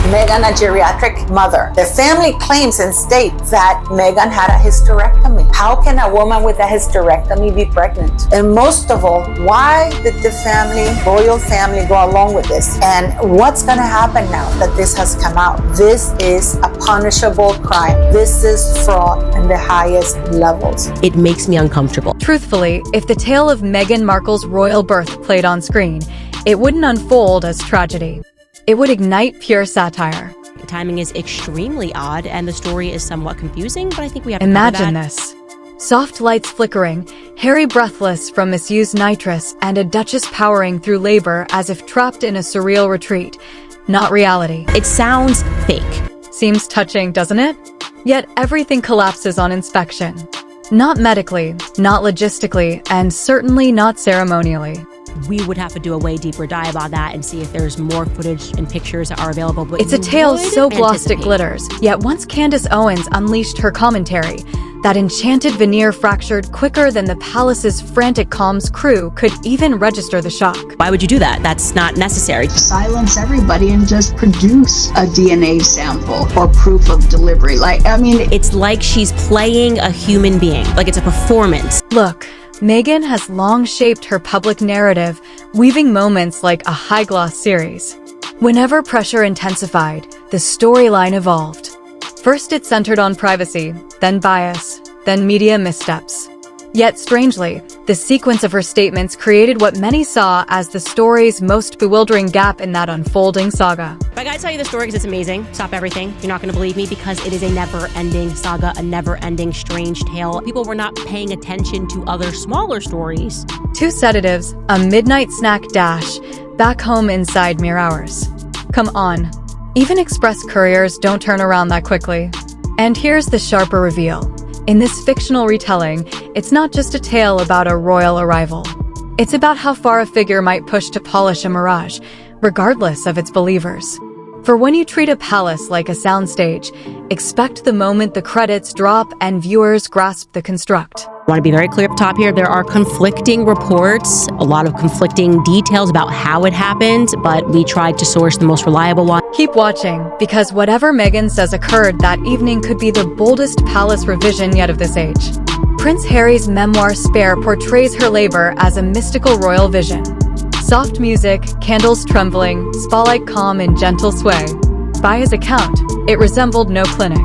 Meghan a geriatric mother. The family claims and states that Meghan had a hysterectomy. How can a woman with a hysterectomy be pregnant? And most of all, why did the family, royal family, go along with this? And what's going to happen now that this has come out? This is a punishable crime. This is fraud in the highest levels. It makes me uncomfortable. Truthfully, if the tale of Meghan Markle's royal birth played on screen, it wouldn't unfold as tragedy. It would ignite pure satire. The timing is extremely odd, and the story is somewhat confusing, but I think we have to Imagine this. Soft lights flickering, Harry breathless from misused nitrous, and a duchess powering through labor as if trapped in a surreal retreat. Not reality. It sounds fake. Seems touching, doesn't it? Yet everything collapses on inspection. Not medically, not logistically, and certainly not ceremonially. We would have to do a way deeper dive on that and see if there's more footage and pictures that are available. But it's a tale so glossed it glitters. Yet once Candace Owens unleashed her commentary, that enchanted veneer fractured quicker than the palace's frantic comms crew could even register the shock. Why would you do that? That's not necessary. Silence everybody and just produce a DNA sample or proof of delivery. It's like she's playing a human being, like it's a performance. Look, Meghan has long shaped her public narrative, weaving moments like a high-gloss series. Whenever pressure intensified, the storyline evolved. First it centered on privacy, then bias, then media missteps. Yet strangely, the sequence of her statements created what many saw as the story's most bewildering gap in that unfolding saga. But I gotta tell you the story because it's amazing. Stop everything. You're not gonna believe me because it is a never-ending saga, a never-ending strange tale. People were not paying attention to other smaller stories. 2 sedatives, a midnight snack dash, back home inside mere hours. Come on. Even express couriers don't turn around that quickly. And here's the sharper reveal. In this fictional retelling, it's not just a tale about a royal arrival. It's about how far a figure might push to polish a mirage, regardless of its believers. For when you treat a palace like a soundstage, expect the moment the credits drop and viewers grasp the construct. I want to be very clear up top here. There are conflicting reports, a lot of conflicting details about how it happened, but we tried to source the most reliable one. Keep watching, because whatever Meghan says occurred that evening could be the boldest palace revision yet of this age. Prince Harry's memoir Spare portrays her labor as a mystical royal vision. Soft music, candles trembling, spa-like calm and gentle sway. By his account, it resembled no clinic.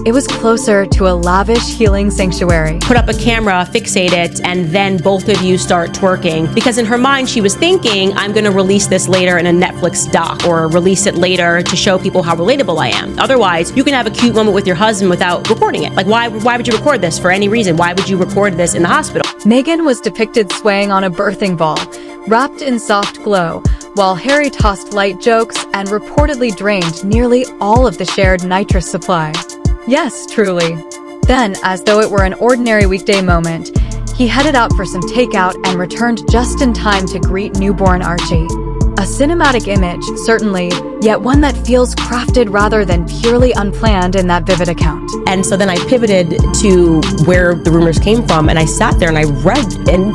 It was closer to a lavish healing sanctuary. Put up a camera, fixate it, and then both of you start twerking. Because in her mind, she was thinking, I'm gonna release this later in a Netflix doc or release it later to show people how relatable I am. Otherwise, you can have a cute moment with your husband without recording it. Like, why would you record this for any reason? Why would you record this in the hospital? Meghan was depicted swaying on a birthing ball, wrapped in soft glow, while Harry tossed light jokes and reportedly drained nearly all of the shared nitrous supply. Yes, truly. Then, as though it were an ordinary weekday moment, he headed out for some takeout and returned just in time to greet newborn Archie. A cinematic image, certainly, yet one that feels crafted rather than purely unplanned in that vivid account. And so then I pivoted to where the rumors came from, and I sat there and I read, and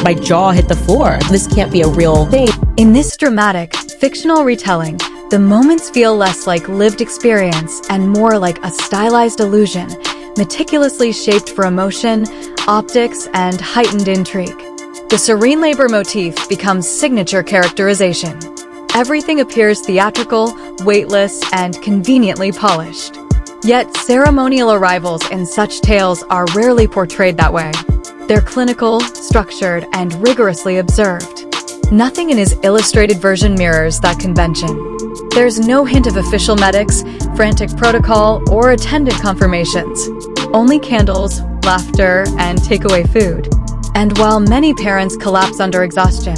my jaw hit the floor. This can't be a real thing. In this dramatic, fictional retelling, the moments feel less like lived experience and more like a stylized illusion, meticulously shaped for emotion, optics, and heightened intrigue. The serene labor motif becomes signature characterization. Everything appears theatrical, weightless, and conveniently polished. Yet ceremonial arrivals in such tales are rarely portrayed that way. They're clinical, structured, and rigorously observed. Nothing in his illustrated version mirrors that convention. There's no hint of official medics, frantic protocol, or attendant confirmations. Only candles, laughter, and takeaway food. And while many parents collapse under exhaustion,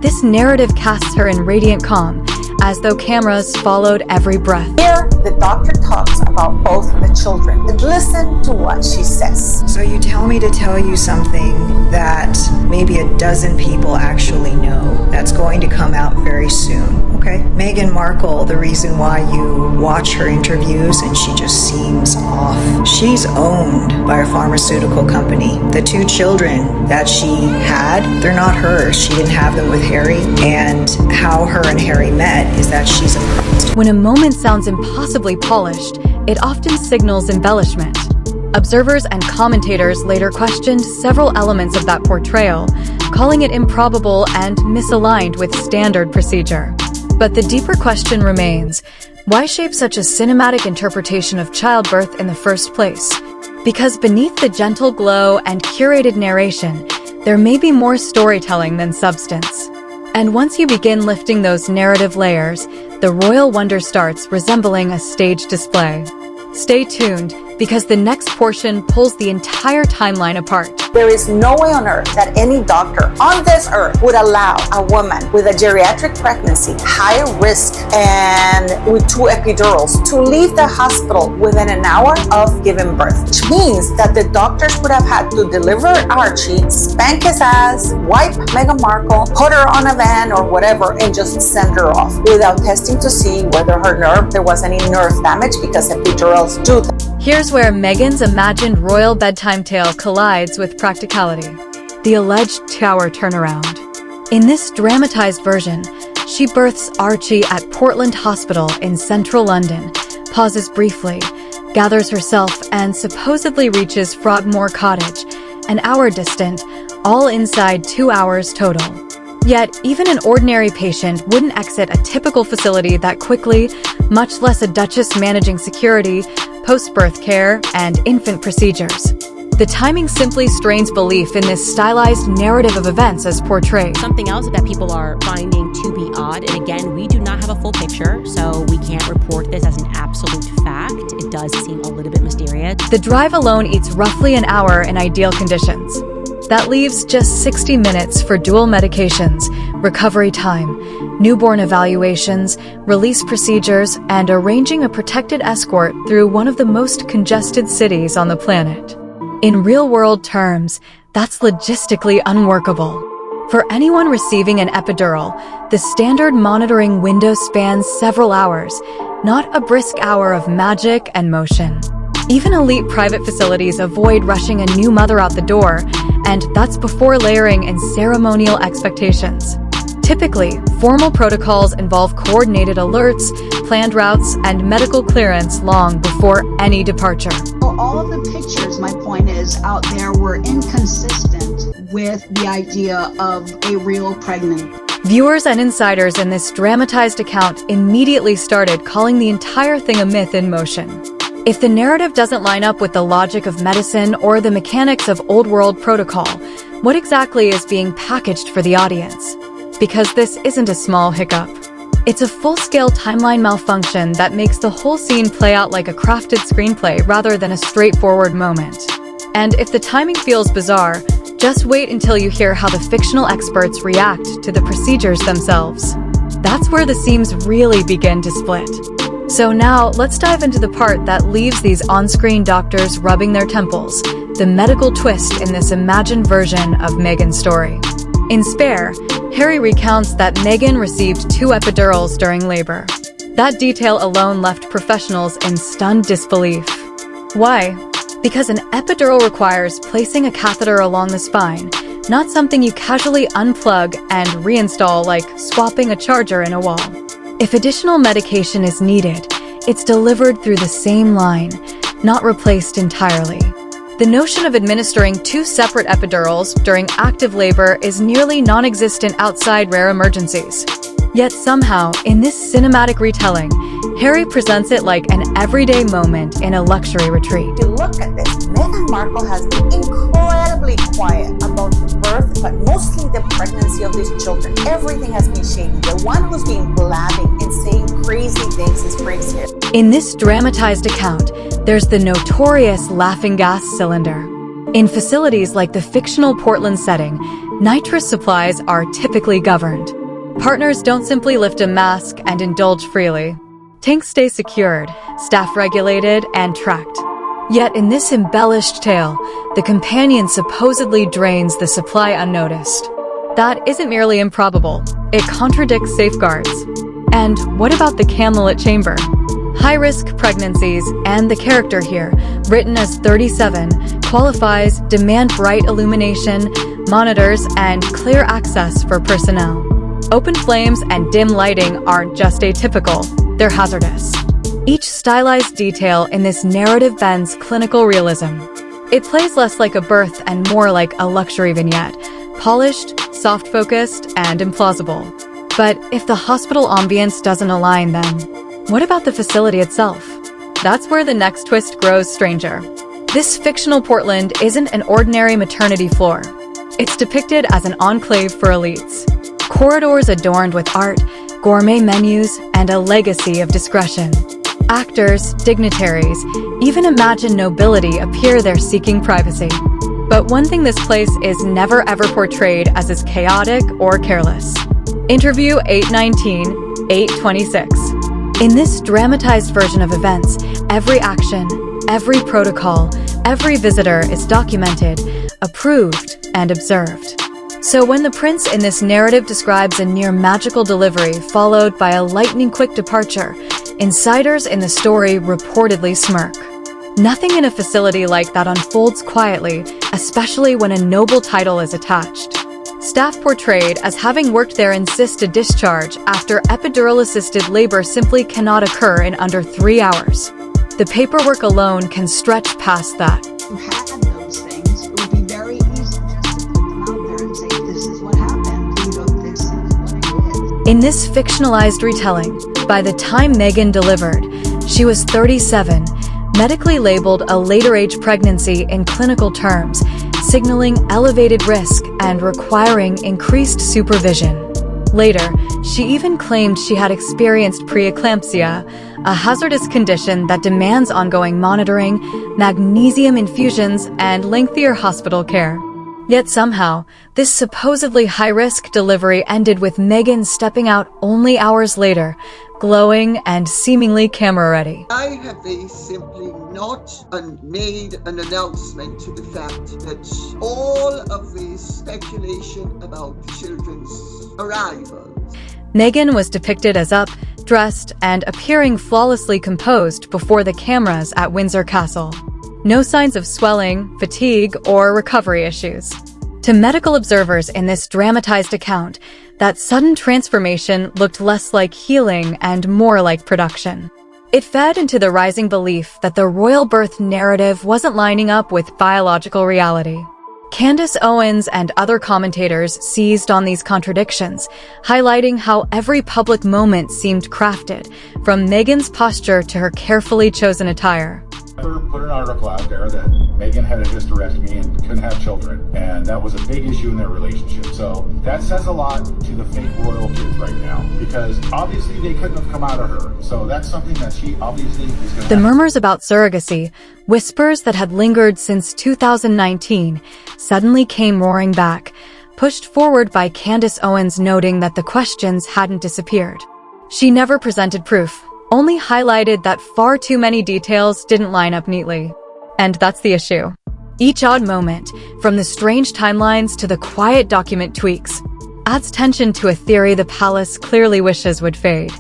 this narrative casts her in radiant calm, as though cameras followed every breath. Here, the doctor talks about both the children. And listen to what she says. So you tell me to tell you something that maybe a dozen people actually know that's going to come out very soon, okay? Okay. Meghan Markle, the reason why you watch her interviews and she just seems off. She's owned by a pharmaceutical company. The 2 children that she had, they're not hers. She didn't have them with Harry. And how her and Harry met is that she's a prostitute. When a moment sounds impossibly polished, it often signals embellishment. Observers and commentators later questioned several elements of that portrayal, calling it improbable and misaligned with standard procedure. But the deeper question remains, why shape such a cinematic interpretation of childbirth in the first place? Because beneath the gentle glow and curated narration, there may be more storytelling than substance. And once you begin lifting those narrative layers, the royal wonder starts resembling a stage display. Stay tuned, because the next portion pulls the entire timeline apart. There is no way on earth that any doctor on this earth would allow a woman with a geriatric pregnancy, high risk, and with 2 epidurals to leave the hospital within an hour of giving birth, which means that the doctors would have had to deliver Archie, spank his ass, wipe Meghan Markle, put her on a van or whatever, and just send her off without testing to see whether there was any nerve damage, because epidurals do that. Here's where Meghan's imagined royal bedtime tale collides with practicality: the alleged 2-hour turnaround. In this dramatized version, she births Archie at Portland Hospital in central London, pauses briefly, gathers herself, and supposedly reaches Frogmore Cottage, an hour distant, all inside 2 hours total. Yet, even an ordinary patient wouldn't exit a typical facility that quickly, much less a duchess managing security, post-birth care, and infant procedures. The timing simply strains belief in this stylized narrative of events as portrayed. Something else that people are finding to be odd, and again, we do not have a full picture, so we can't report this as an absolute fact. It does seem a little bit mysterious. The drive alone eats roughly an hour in ideal conditions. That leaves just 60 minutes for dual medications, recovery time, newborn evaluations, release procedures, and arranging a protected escort through one of the most congested cities on the planet. In real-world terms, that's logistically unworkable. For anyone receiving an epidural, the standard monitoring window spans several hours, not a brisk hour of magic and motion. Even elite private facilities avoid rushing a new mother out the door, and that's before layering in ceremonial expectations. Typically, formal protocols involve coordinated alerts, planned routes, and medical clearance long before any departure. All of the pictures, my point is, out there were inconsistent with the idea of a real pregnant. Viewers and insiders in this dramatized account immediately started calling the entire thing a myth in motion. If the narrative doesn't line up with the logic of medicine or the mechanics of old-world protocol, what exactly is being packaged for the audience? Because this isn't a small hiccup. It's a full-scale timeline malfunction that makes the whole scene play out like a crafted screenplay rather than a straightforward moment. And if the timing feels bizarre, just wait until you hear how the fictional experts react to the procedures themselves. That's where the seams really begin to split. So now, let's dive into the part that leaves these on-screen doctors rubbing their temples, the medical twist in this imagined version of Meghan's story. In Spare, Harry recounts that Meghan received 2 epidurals during labor. That detail alone left professionals in stunned disbelief. Why? Because an epidural requires placing a catheter along the spine, not something you casually unplug and reinstall like swapping a charger in a wall. If additional medication is needed, it's delivered through the same line, not replaced entirely. The notion of administering 2 separate epidurals during active labor is nearly non-existent outside rare emergencies. Yet somehow, in this cinematic retelling, Harry presents it like an everyday moment in a luxury retreat. If you look at this, Meghan Markle has been incredibly quiet about the birth, but mostly the pregnancy of these children. Everything has been shady. The one who's been blabbing and saying crazy things is Prince Harry. In this dramatized account, there's the notorious laughing gas cylinder. In facilities like the fictional Portland setting, nitrous supplies are typically governed. Partners don't simply lift a mask and indulge freely. Tanks stay secured, staff regulated, and tracked. Yet in this embellished tale, the companion supposedly drains the supply unnoticed. That isn't merely improbable, it contradicts safeguards. And what about the candlelit chamber? High-risk pregnancies and the character here, written as 37, qualifies demand bright illumination, monitors, and clear access for personnel. Open flames and dim lighting aren't just atypical, they're hazardous. Each stylized detail in this narrative bends clinical realism. It plays less like a birth and more like a luxury vignette, polished, soft-focused, and implausible. But if the hospital ambience doesn't align, then what about the facility itself? That's where the next twist grows stranger. This fictional Portland isn't an ordinary maternity floor. It's depicted as an enclave for elites. Corridors adorned with art, gourmet menus, and a legacy of discretion. Actors, dignitaries, even imagined nobility appear there seeking privacy. But one thing this place is never ever portrayed as is chaotic or careless. Interview 819-826. In this dramatized version of events, every action, every protocol, every visitor is documented, approved, and observed. So when the prince in this narrative describes a near magical delivery followed by a lightning-quick departure, insiders in the story reportedly smirk. Nothing in a facility like that unfolds quietly, especially when a noble title is attached. Staff portrayed as having worked there insist a discharge after epidural-assisted labor simply cannot occur in under 3 hours. The paperwork alone can stretch past that. If you had those things, it would be very easy just to put them out there and say, this is what happened. You know, this is what it is. In this fictionalized retelling, by the time Meghan delivered, she was 37, medically labeled a later-age pregnancy in clinical terms, signaling elevated risk and requiring increased supervision. Later, she even claimed she had experienced preeclampsia, a hazardous condition that demands ongoing monitoring, magnesium infusions, and lengthier hospital care. Yet somehow, this supposedly high-risk delivery ended with Meghan stepping out only hours later, glowing and seemingly camera-ready. Why have they simply not made an announcement to the fact that all of this speculation about the children's arrival? Meghan was depicted as up, dressed, and appearing flawlessly composed before the cameras at Windsor Castle. No signs of swelling, fatigue, or recovery issues. To medical observers in this dramatized account, that sudden transformation looked less like healing and more like production. It fed into the rising belief that the royal birth narrative wasn't lining up with biological reality. Candace Owens and other commentators seized on these contradictions, highlighting how every public moment seemed crafted, from Meghan's posture to her carefully chosen attire. Put an article out there that Meghan had a hysterectomy and couldn't have children, and that was a big issue in their relationship. So that says a lot to the fake royal kids right now, because obviously they couldn't have come out of her. So that's something that she obviously is going to. The murmurs about surrogacy, whispers that had lingered since 2019, suddenly came roaring back, pushed forward by Candace Owens noting that the questions hadn't disappeared. She never presented proof, only highlighted that far too many details didn't line up neatly. And that's the issue. Each odd moment, from the strange timelines to the quiet document tweaks, adds tension to a theory the palace clearly wishes would fade.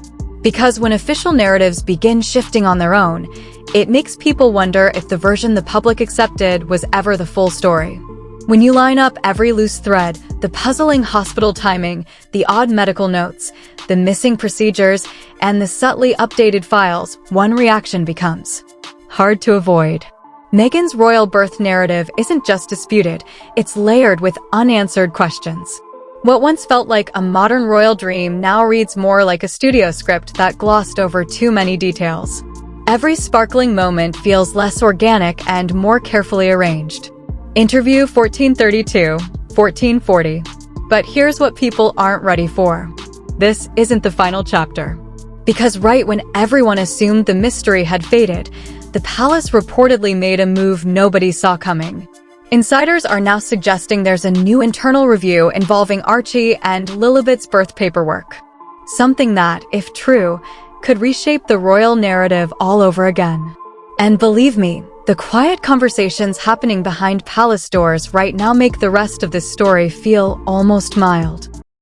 Because when official narratives begin shifting on their own, it makes people wonder if the version the public accepted was ever the full story. When you line up every loose thread, the puzzling hospital timing, the odd medical notes, the missing procedures, and the subtly updated files, one reaction becomes hard to avoid. Meghan's royal birth narrative isn't just disputed, it's layered with unanswered questions. What once felt like a modern royal dream now reads more like a studio script that glossed over too many details. Every sparkling moment feels less organic and more carefully arranged. Interview 1432-1440. But here's what people aren't ready for. This isn't the final chapter. Because right when everyone assumed the mystery had faded, the palace reportedly made a move nobody saw coming. Insiders are now suggesting there's a new internal review involving Archie and Lilibet's birth paperwork. Something that, if true, could reshape the royal narrative all over again. And believe me, the quiet conversations happening behind palace doors right now make the rest of this story feel almost mild.